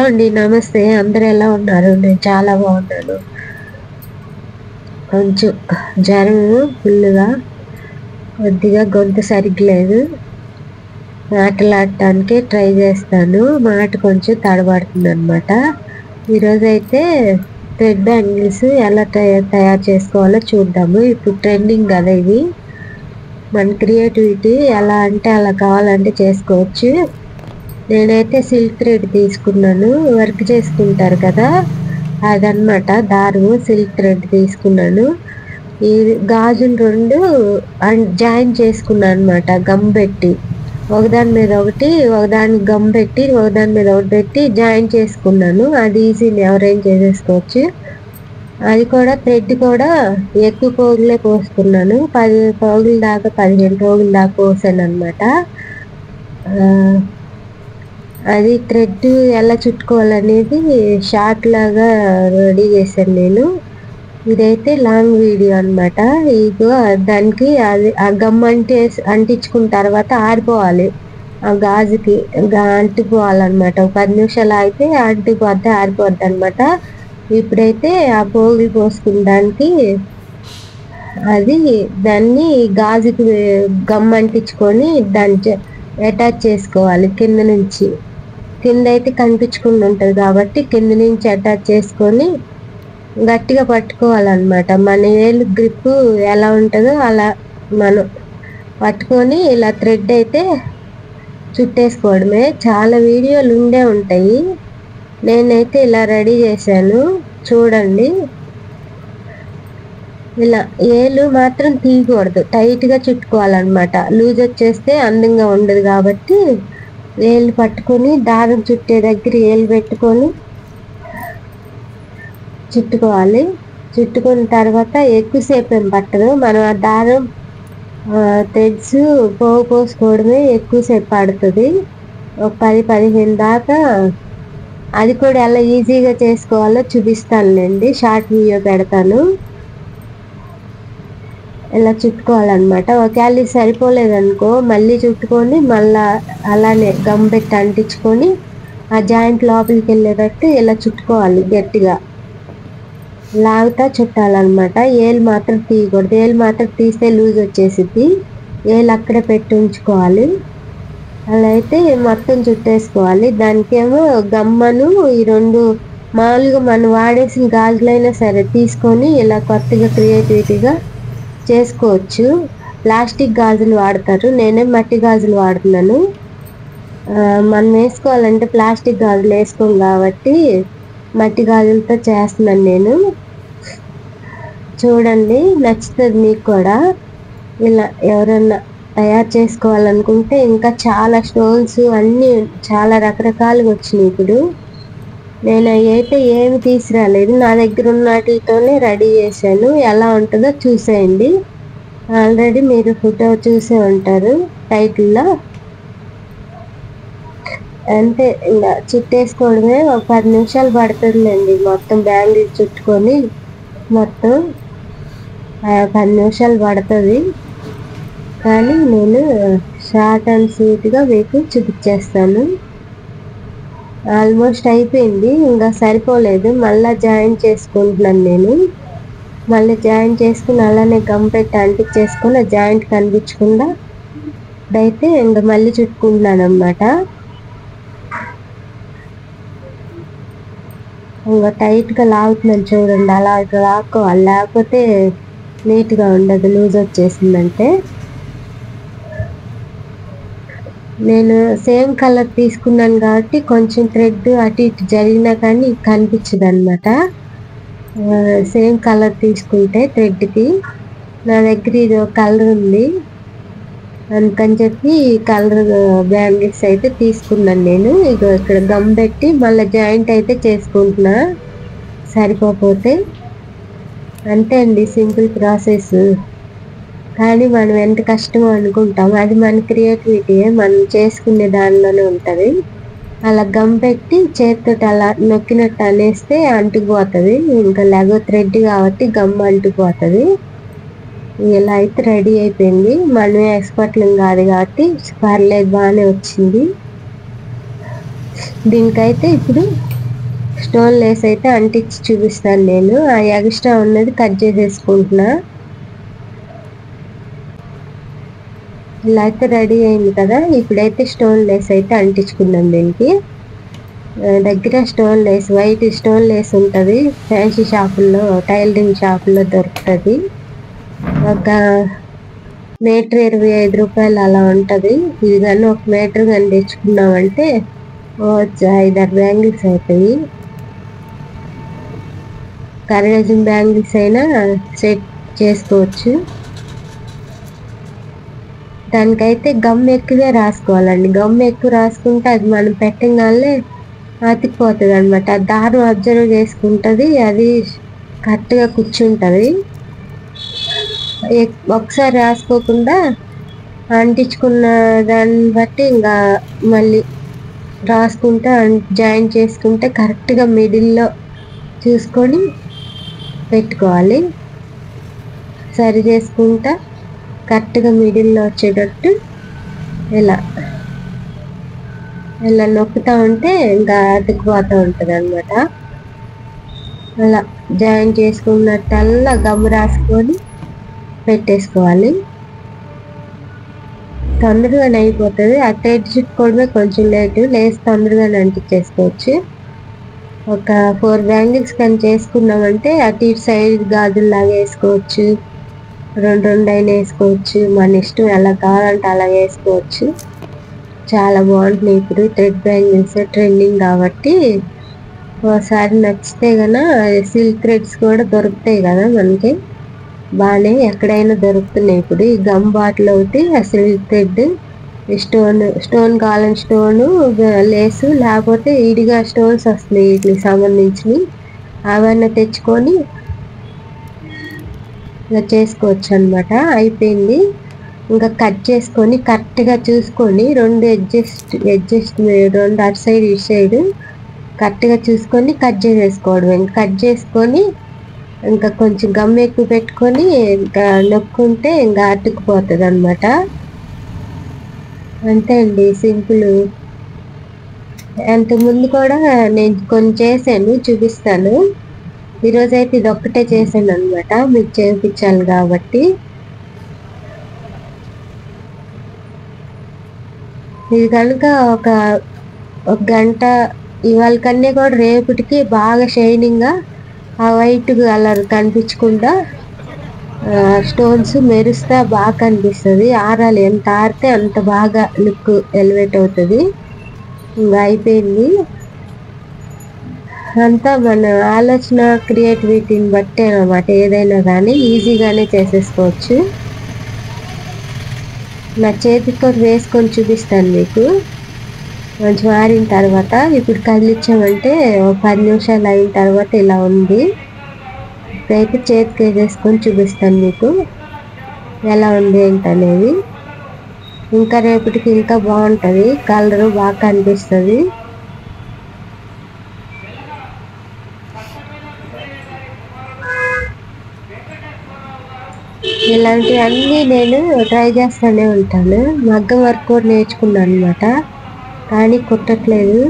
అండి నమస్తే. అందరూ ఎలా ఉన్నారు? నేను చాలా బాగున్నాను. కొంచెం జ్వరం ఫుల్లుగా, కొద్దిగా గొంతు సరిగ్గా లేదు. మాట్లాడటానికి ట్రై చేస్తాను, మాట కొంచెం తడబడుతుందనమాట. ఈరోజైతే థ్రెడ్ బ్యాంగిల్స్ ఎలా తయారు చేసుకోవాలో చూద్దాము. ఇప్పుడు ట్రెండింగ్ కదా ఇది. మన క్రియేటివిటీ ఎలా అంటే అలా కావాలంటే చేసుకోవచ్చు. నేనైతే సిల్క్ థ్రెడ్ తీసుకున్నాను, వర్క్ చేసుకుంటారు కదా అదనమాట. దారం సిల్క్ థ్రెడ్ తీసుకున్నాను. ఈ గాజులు రెండు జాయిన్ చేసుకున్నాను అనమాట, గమ్ పెట్టి. ఒకదాని మీద ఒకటి, ఒకదానికి గమ్ పెట్టి, ఒకదాని మీద ఒకటి పెట్టి జాయిన్ చేసుకున్నాను. అది ఈజీని ఎవరైనా చేసేసుకోవచ్చు. అది కూడా థ్రెడ్ కూడా ఎక్కువ పోగులే పోసుకున్నాను. 10 పోగుల దాకా, 15 పోగుల దాకా పోసాను అనమాట. అది థ్రెడ్ ఎలా చుట్టుకోవాలనేది షార్ట్ లాగా రెడీ చేశాను నేను. ఇదైతే లాంగ్ వీడియో అనమాట. ఇగో దానికి అది ఆ గమ్ అంటించుకున్న తర్వాత ఆరిపోవాలి. ఆ గాజుకి అంటిపోవాలన్నమాట. 10 నిమిషాలు అయితే అంటిపోద్ది, ఆరిపోద్ది అనమాట. ఇప్పుడైతే ఆ పోగులు పోసుకునడానికి దాన్ని గాజుకి గమ్ అంటించుకొని దాన్ని అటాచ్ చేసుకోవాలి. కింద అయితే కనిపించకుండా ఉంటుంది కాబట్టి కింద నుంచి అటాచ్ చేసుకొని గట్టిగా పట్టుకోవాలన్నమాట. మన వేలు గ్రిప్ ఎలా ఉంటుందో అలా మనం పట్టుకొని ఇలా థ్రెడ్ అయితే చుట్టేసుకోవడమే. చాలా వీడియోలు ఉండే ఉంటాయి. నేనైతే ఇలా రెడీ చేశాను, చూడండి. ఇలా ఏలు మాత్రం తీయకూడదు, టైట్గా చుట్టుకోవాలన్నమాట. లూజ్ వచ్చేస్తే అందంగా ఉండదు కాబట్టి ఏలు పట్టుకొని దారం చుట్టే దగ్గర ఏలు పెట్టుకొని చుట్టుకోవాలి. చుట్టుకున్న తర్వాత ఎక్కువసేపు ఏం పట్టదు. మనం ఆ దారం థ్రెడ్స్ పోసుకోవడమే ఎక్కువసేపు పడుతుంది. ఒక 10-15 దాకా. అది కూడా ఎలా ఈజీగా చేసుకోవాలో చూపిస్తానులేండి, షార్ట్ వీడియో పెడతాను. ఇలా చుట్టుకోవాలన్నమాట. ఒకవేళ ఇది సరిపోలేదనుకో మళ్ళీ చుట్టుకొని మళ్ళా అలానే గమ్ పెట్టి అంటించుకొని ఆ జాయింట్ లోపలికి వెళ్ళేటట్టు ఇలా చుట్టుకోవాలి. గట్టిగా లాగుతా చుట్టాలన్నమాట. ఏలు మాత్రం తీయకూడదు. ఏలు మాత్రం తీస్తే లూజ్ వచ్చేసిద్ది. ఏలు అక్కడే పెట్టి ఉంచుకోవాలి. అలా అయితే మొత్తం చుట్టేసుకోవాలి. దానికేమో గమ్మను ఈ రెండు మామూలుగా మనం వాడేసిన గాజులైనా సరే తీసుకొని ఇలా కొత్తగా క్రియేటివిటీగా చేసుకోవచ్చు. ప్లాస్టిక్ గాజులు వాడతారు, నేనే మట్టి గాజులు వాడుతున్నాను. మనం వేసుకోవాలంటే ప్లాస్టిక్ గాజులు వేసుకోం కాబట్టి మట్టి గాజులతో చేస్తున్నాను నేను. చూడండి, నచ్చుతుంది మీకు కూడా. ఇలా ఎవరన్నా తయారు చేసుకోవాలనుకుంటే ఇంకా చాలా స్టోన్స్ అన్నీ చాలా రకరకాలుగా వచ్చినాయి ఇప్పుడు. నేను అయితే ఏమి తీసుకురాలేదు, నా దగ్గర ఉన్న వాటితోనే రెడీ చేశాను. ఎలా ఉంటుందో చూసేయండి. ఆల్రెడీ మీరు ఫోటో చూసే ఉంటారు టైటిల్లో. అంటే ఇంకా చుట్టేసుకోవడమే. ఒక 10 నిమిషాలు పడుతుందండి మొత్తం బ్యాంగిల్ చుట్టుకొని. మొత్తం 10 నిమిషాలు పడుతుంది. కానీ నేను షార్ట్ అండ్ స్వీట్గా మీకు చూపించేస్తాను. ఆల్మోస్ట్ అయిపోయింది, ఇంకా సరిపోలేదు. మళ్ళీ జాయిన్ చేసుకుంటున్నాను నేను. మళ్ళీ జాయిన్ చేసుకుని అలానే గమ్ పెట్టి అంటించేసుకొని ఆ జాయింట్ కనిపించకుండా ఇప్పుడైతే ఇంకా మళ్ళీ చుట్టుకుంటున్నాను అన్నమాట. ఇంకా టైట్గా లాగుతున్నాను చూడండి. అలా లాక్కోవాలి, లేకపోతే నీట్గా ఉండదు, లూజ్ వచ్చేసిందంటే. నేను సేమ్ కలర్ తీసుకున్నాను కాబట్టి కొంచెం థ్రెడ్ అటు ఇటు జరిగినా కానీ కనిపించదు అనమాట. సేమ్ కలర్ తీసుకుంటే థ్రెడ్కి. నా దగ్గర ఇది ఒక కలర్ ఉంది, అందుకని చెప్పి ఈ కలర్ బ్యాంగిల్స్ అయితే తీసుకున్నాను నేను. ఇగో ఇక్కడ గమ్ పెట్టి మళ్ళీ జాయింట్ అయితే చేసుకుంటున్నా, సరిపోతే. అంతే అండి, సింపుల్ ప్రాసెస్. కానీ మనం ఎంత కష్టమో అనుకుంటాం, అది మన క్రియేటివిటీ, మనం చేసుకునే దానిలోనే ఉంటుంది. అలా గమ్ పెట్టి చేతితో అలా నొక్కినట్టు అనేస్తే అంటుకుపోతుంది. ఇంకా లెగో థ్రెడ్ కాబట్టి గమ్ అంటుకుపోతుంది. ఇలా అయితే రెడీ అయిపోయింది. మనమే ఎక్స్పర్ట్లం కాదు కాబట్టి పర్లేదు, బాగానే వచ్చింది. దీనికైతే ఇప్పుడు స్టోన్ లేస్ అయితే అంటించి చూపిస్తాను నేను. ఆ ఎక్స్ట్రా ఉన్నది కట్ చేసేసుకుంటున్నా. ఇలా అయితే రెడీ అయింది కదా. ఇప్పుడైతే స్టోన్ లేస్ అయితే అంటించుకుందాం. దీనికి దగ్గర stone Lay's, white stone Lay's ఉంటుంది. ఫ్యాన్సీ షాపుల్లో, టైలరింగ్ షాపుల్లో దొరుకుతుంది. ఒక మీటర్ 25 రూపాయలు అలా ఉంటుంది. ఇది కానీ ఒక మీటర్ కానీ తెచ్చుకున్నామంటే 5-6 బ్యాంగిల్స్ అవుతాయి. కరడజన్ బ్యాంగిల్స్ అయినా సెట్ చేసుకోవచ్చు. దానికైతే గమ్ ఎక్కువే రాసుకోవాలండి. గమ్ ఎక్కువ రాసుకుంటే అది మనం పెట్టగానే అతికిపోతుంది అనమాట. దారం అబ్జర్వ్ చేసుకుంటుంది, అది కరెక్ట్గా కూర్చుంటుంది. ఒకసారి రాసుకోకుండా అంటించుకున్న దాన్ని బట్టి ఇంకా మళ్ళీ రాసుకుంటే జాయిన్ చేసుకుంటే కరెక్ట్గా మిడిల్లో చూసుకొని పెట్టుకోవాలి. సరి చేసుకుంటా కరెక్ట్గా మిడిల్లో వచ్చేటట్టు ఇలా నొక్కుతూ ఉంటే ఇంకా అతుక్కుపోతూ ఉంటుంది అనమాట. అలా జాయిన్ చేసుకున్నట్టల్లా గమ్ రాసుకొని పెట్టేసుకోవాలి. తొందరగానే అయిపోతుంది. ఆ థ్రెడ్ చుట్టుకోవడమే కొంచెం లేటు, లేసి తొందరగానే అంటించేసుకోవచ్చు. ఒక 4 బ్యాంగిల్స్ కానీ చేసుకున్నామంటే అటు ఇటు సైడ్ గాజుల్లాగా వేసుకోవచ్చు, 2 అయినా వేసుకోవచ్చు. మన ఇష్టం, ఎలా కావాలంటే అలా వేసుకోవచ్చు. చాలా బాగుంటున్నాయి. ఇప్పుడు థ్రెడ్ బ్యాంగిల్స్ ట్రెండింగ్ కాబట్టి ఒకసారి నచ్చితే కన్నా సిల్క్ థ్రెడ్స్ కూడా దొరుకుతాయి కదా మనకి, బాగానే ఎక్కడైనా దొరుకుతున్నాయి. ఇప్పుడు ఈ గమ్ బాటిల్ ఒకటి, సిల్క్ థ్రెడ్, స్టోన్ కావాలని స్టోను, లేసు, లేకపోతే ఇడిగా స్టోన్స్ వస్తున్నాయి వీటికి సంబంధించినవి. అవన్నీ తెచ్చుకొని ఇలా చేసుకోవచ్చు అనమాట. అయిపోయింది. ఇంకా కట్ చేసుకొని కరెక్ట్గా చూసుకొని రెండు అటు సైడ్ ఇటు సైడ్ కరెక్ట్గా చూసుకొని కట్ చేసేసుకోవడం. ఇంకా కట్ చేసుకొని ఇంకా కొంచెం గమ్ ఎక్కువ పెట్టుకొని ఇంకా నొక్కుంటే ఇంకా అతుక్కుపోతుంది అనమాట. అంతే అండి, సింపుల్. అంతకుముందు కూడా నేను కొన్ని చేశాను, చూపిస్తాను. ఈరోజైతే ఇది ఒక్కటే చేశాను అనమాట, మీకు చేయించాలి కాబట్టి. ఇది కనుక ఒక గంట ఇవాళ కన్నా కూడా రేపటికి బాగా షైనింగ్గా ఆ వైట్ కలర్ కనిపించకుండా స్టోన్స్ మెరుస్తా బాగా కనిపిస్తుంది. ఆరాలి, ఎంత ఆరితే అంత బాగా లుక్ ఎలివేట్ అవుతుంది. ఇంకా అయిపోయింది. అంతా మన ఆలోచన, క్రియేటివిటీని బట్టే అన్నమాట. ఏదైనా కానీ ఈజీగానే చేసేసుకోవచ్చు. నా చేతికి కూడా వేసుకొని చూపిస్తాను మీకు. కొంచెం ఆరిన తర్వాత ఇప్పుడు కదిలించామంటే 10 నిమిషాలు అయిన తర్వాత ఇలా ఉంది. ఇప్పుడైతే చేతికి వేసేసుకొని చూపిస్తాను మీకు ఎలా ఉంది ఏంటనేది. ఇంకా రేపటికి ఇంకా బాగుంటుంది, కలరు బాగా కనిపిస్తుంది. ఇలాంటివన్నీ నేను ట్రై చేస్తూనే ఉంటాను. మగ్గం వర్క్ కూడా నేర్చుకున్నాను అనమాట, కానీ కుట్టట్లేదు.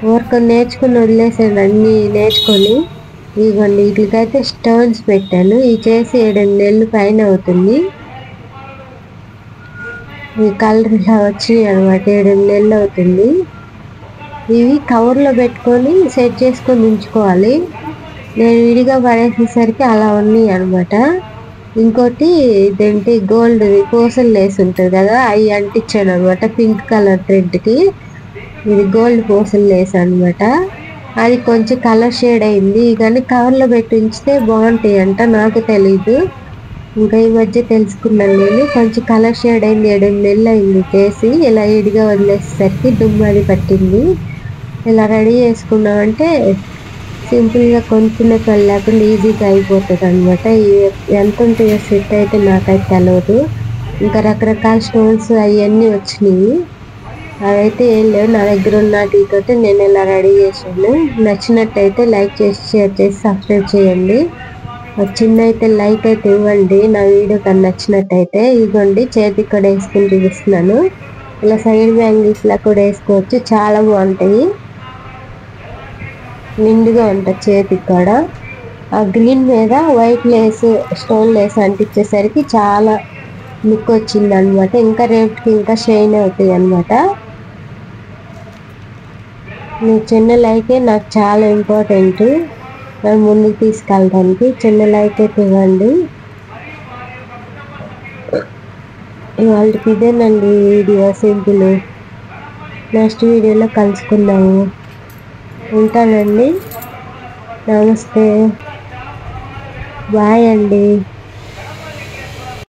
వర్క్ నేర్చుకుని వదిలేసాను, అన్నీ నేర్చుకొని. ఇదిగోండి, వీటికైతే స్టోన్స్ పెట్టాను. ఇవి చేసి 7-8 నెలలు పైన అవుతుంది. ఈ కలర్ ఇలా వచ్చినాయి అనమాట, 7-8 నెలలు అవుతుంది. ఇవి కవర్లో పెట్టుకొని సెట్ చేసుకొని ఉంచుకోవాలి. నేను విడిగా పడేసేసరికి అలా ఉన్నాయి అనమాట. ఇంకోటి ఇదేంటి, గోల్డ్ పూసలు లేసి ఉంటుంది కదా, అవి అంటించాను అనమాట పింక్ కలర్ థ్రెడ్కి. ఇది గోల్డ్ పూసలు లేసి అనమాట. అది కొంచెం కలర్ షేడ్ అయింది, కానీ కవర్లో పెట్టి ఉంచితే బాగుంటాయి అంట, నాకు తెలీదు. ఇంకా ఈ మధ్య తెలుసుకున్నాను నేను. కొంచెం కలర్ షేడ్ అయింది, 7-8 నెలలు అయింది చేసి. ఇలా ఇడిగా వదిలేసేసరికి దుమ్ము అది పట్టింది. ఇలా రెడీ చేసుకున్నామంటే సింపుల్గా కొనుక్కునే పని లేకుండా ఈజీగా అయిపోతుంది అనమాట. ఎంత ఉంటాయో సెట్ అయితే నాకైతే తెలియదు. ఇంకా రకరకాల స్టోన్స్ అవన్నీ వచ్చినాయి. అవైతే ఏం లేవు, నా దగ్గర ఉన్న వాటితోటి నేను ఇలా రెడీ చేసాను. నచ్చినట్టయితే లైక్ చేసి, షేర్ చేసి, సబ్స్క్రైబ్ చేయండి. చిన్న అయితే లైక్ అయితే ఇవ్వండి నా వీడియో కానీ నచ్చినట్టయితే. ఇదిగోండి, చేతికి కూడా వేసుకుని చూపిస్తున్నాను. ఇలా సైడ్ బ్యాంగిల్స్ లా కూడా వేసుకోవచ్చు, చాలా బాగుంటాయి. నిండుగా ఉంటుంది చేతికి కూడా. ఆ గ్రీన్ మీద వైట్ లేస్, స్టోన్ లేస్ అంటించేసరికి చాలా లుక్ వచ్చింది అనమాట. ఇంకా రేపటికి ఇంకా షైన్ అవుతాయి అనమాట. మీ చిన్న లైకే నాకు చాలా ఇంపార్టెంట్, నన్ను ముందుకు తీసుకెళ్ళడానికి. చిన్న లైక్ అయితే ఇవ్వండి. వాళ్ళకి ఇదేనండి వీడియో సింపుల్. నెక్స్ట్ వీడియోలో కలుసుకుందాము. ఉంటానండి. నమస్తే, బాయ్ అండి.